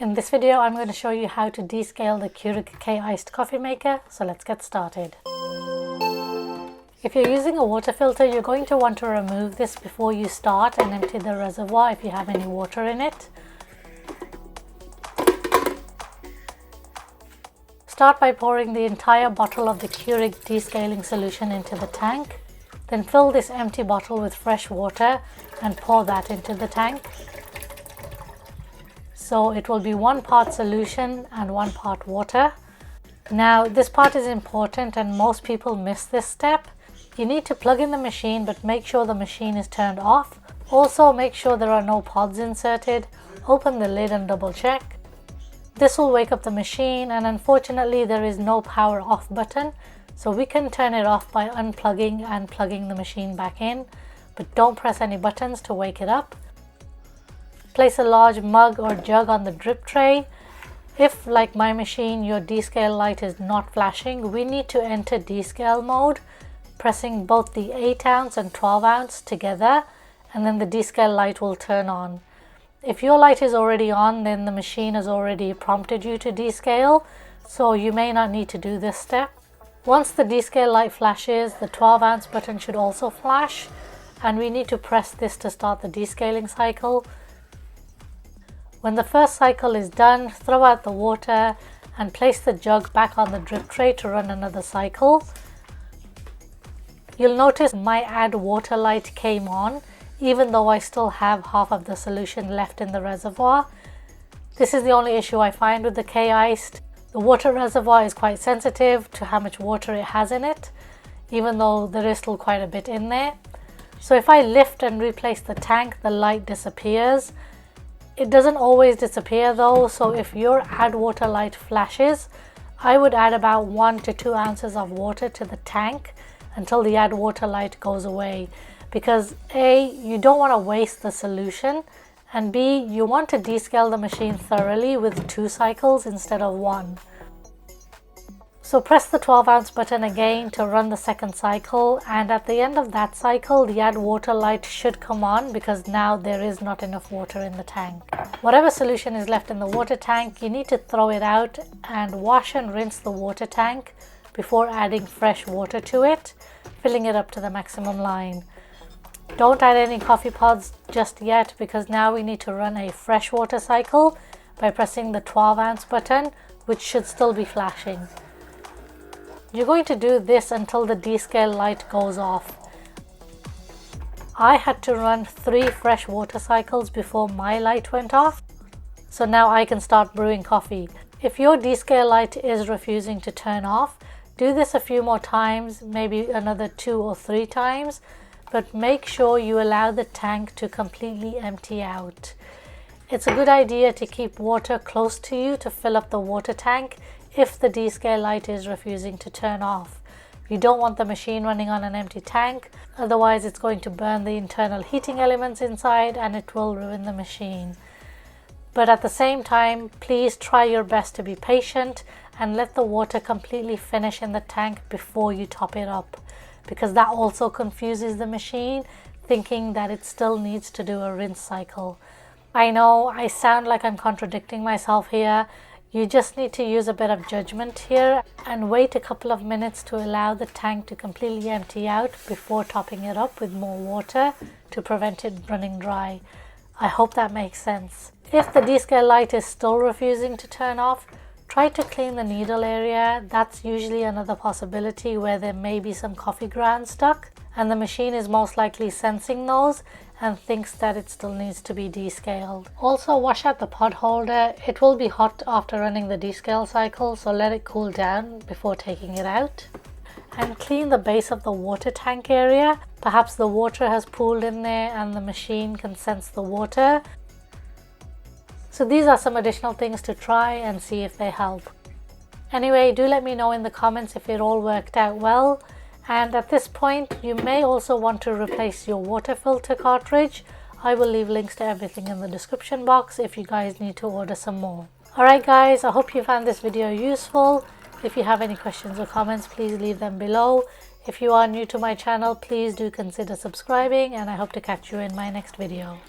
In this video, I'm going to show you how to descale the Keurig K-Iced coffee maker, so let's get started. If you're using a water filter, you're going to want to remove this before you start and empty the reservoir if you have any water in it. Start by pouring the entire bottle of the Keurig descaling solution into the tank. Then fill this empty bottle with fresh water and pour that into the tank. So it will be 1 part solution and 1 part water. Now this part is important and most people miss this step. You need to plug in the machine, but make sure the machine is turned off. Also make sure there are no pods inserted. Open the lid and double check. This will wake up the machine, and unfortunately there is no power off button, so we can turn it off by unplugging and plugging the machine back in, but don't press any buttons to wake it up. Place a large mug or jug on the drip tray. If, like my machine, your descale light is not flashing, we need to enter descale mode, pressing both the 8 ounce and 12 ounce together, and then the descale light will turn on. If your light is already on, then the machine has already prompted you to descale, so you may not need to do this step. Once the descale light flashes, the 12 ounce button should also flash, and we need to press this to start the descaling cycle. When the first cycle is done, throw out the water and place the jug back on the drip tray to run another cycle. You'll notice my add water light came on, even though I still have half of the solution left in the reservoir. This is the only issue I find with the K-Iced. The water reservoir is quite sensitive to how much water it has in it, even though there is still quite a bit in there. So if I lift and replace the tank, the light disappears. It doesn't always disappear though, so if your add water light flashes, I would add about 1 to 2 ounces of water to the tank until the add water light goes away, because A, you don't want to waste the solution, and B, you want to descale the machine thoroughly with 2 cycles instead of 1. So press the 12 ounce button again to run the second cycle, and at the end of that cycle the add water light should come on, because now there is not enough water in the tank. Whatever solution is left in the water tank, you need to throw it out and wash and rinse the water tank before adding fresh water to it, filling it up to the maximum line. Don't add any coffee pods just yet, because now we need to run a fresh water cycle by pressing the 12 ounce button, which should still be flashing. You're going to do this until the descale light goes off. I had to run 3 fresh water cycles before my light went off, so now I can start brewing coffee. If your descale light is refusing to turn off, do this a few more times, maybe another 2 or 3 times, but make sure you allow the tank to completely empty out. It's a good idea to keep water close to you to fill up the water tank if the descale light is refusing to turn off. You don't want the machine running on an empty tank, otherwise it's going to burn the internal heating elements inside and it will ruin the machine. But at the same time, please try your best to be patient and let the water completely finish in the tank before you top it up, because that also confuses the machine, thinking that it still needs to do a rinse cycle. I know I sound like I'm contradicting myself here. You just need to use a bit of judgment here and wait a couple of minutes to allow the tank to completely empty out before topping it up with more water to prevent it running dry. I hope that makes sense. If the descale light is still refusing to turn off, try to clean the needle area. That's usually another possibility where there may be some coffee grounds stuck, and the machine is most likely sensing those and thinks that it still needs to be descaled. Also, wash out the pod holder. It will be hot after running the descale cycle, so let it cool down before taking it out. And clean the base of the water tank area. Perhaps the water has pooled in there and the machine can sense the water. So these are some additional things to try and see if they help. Anyway, do let me know in the comments if it all worked out well. And at this point, you may also want to replace your water filter cartridge. I will leave links to everything in the description box if you guys need to order some more. Alright guys, I hope you found this video useful. If you have any questions or comments, please leave them below. If you are new to my channel, please do consider subscribing, and I hope to catch you in my next video.